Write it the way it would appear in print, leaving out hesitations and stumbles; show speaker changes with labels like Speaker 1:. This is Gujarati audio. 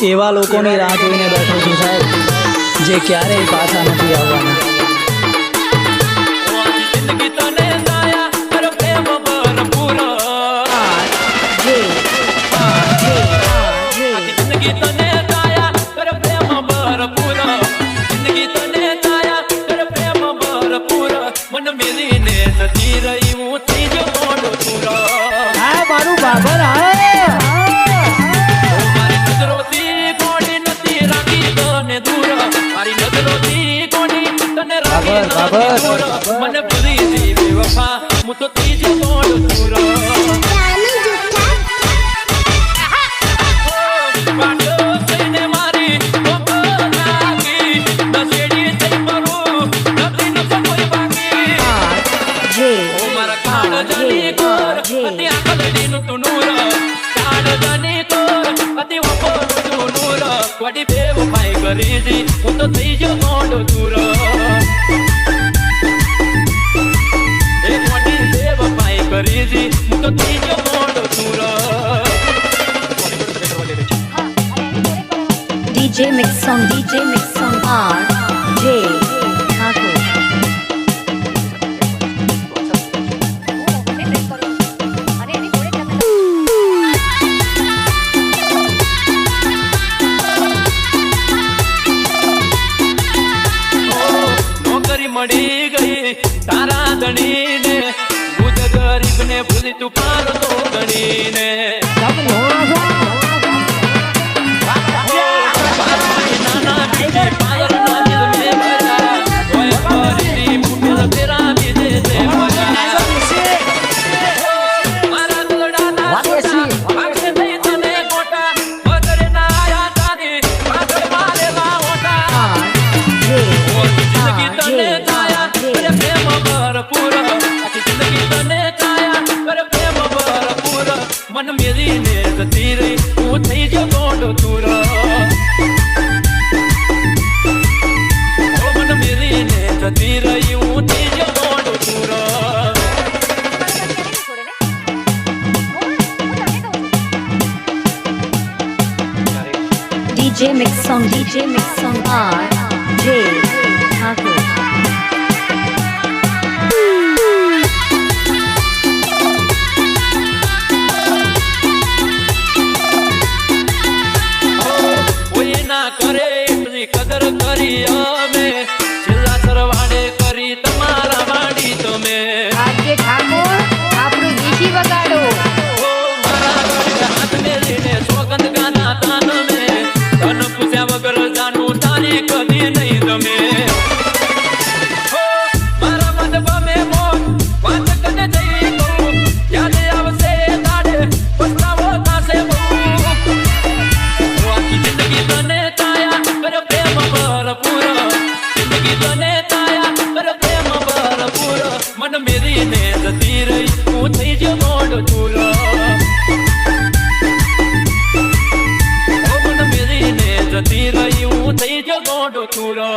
Speaker 1: એવા લોકોની રાહ જોઈને બેઠો છું સાહેબ, જે ક્યારેય પાછા નથી આવવાના.
Speaker 2: મને ભૂલી જી બેવફા હું તો ત્રીજો મોડ પૂરો પાડો થઈને મારી નાખી નસેડી થઈ મરું નથી ન કોઈ બાકી ઓ મારા કાળ જાની કોર અતિ આકલડી નું તું નૂર કાળ જાની કોર અતિ વફો નું નૂર વડી બેવફાઈ કરી જી હું તો ત્રીજો મોડ પૂરો
Speaker 3: DJ Mix Song RJ Thakur.
Speaker 2: નોકરી મળી ગઈ તારા ધણીને ભૂત ગરીબને ભૂલી તું પાર તો ગણીને મન મેરી ને જતી રહી હું થઈ ગયો ગોંડો તુરો મન મેરી ને જતી રહી હું થઈ ગયો ગોંડો તુરો
Speaker 3: DJ Mix Song RJ Thakur.
Speaker 2: કરે એટલી કદર કરી અમે છેલ્લા સરવાડે કરી તમારા વાડી તમે
Speaker 4: આજે ઠાકોર આપણું દેશી વગાડો
Speaker 2: મારા હાથ મેલીને સોગંદ ગાના તાન મે તન પૂછ્યા વગર જાનું તારી કદી નહીં તમે મારા મન બમે મોન વાત કને જઈ કહું યાદ આવશે તાડે પસ્તાવો થાશે બહુ આખી જિંદગી તને મન મેરી ને જતી રહી હું થઈ ગયો ગોંડો તુરો મન મેરી ને જતી રહી હું થઈ ગયો ગોંડો તુરો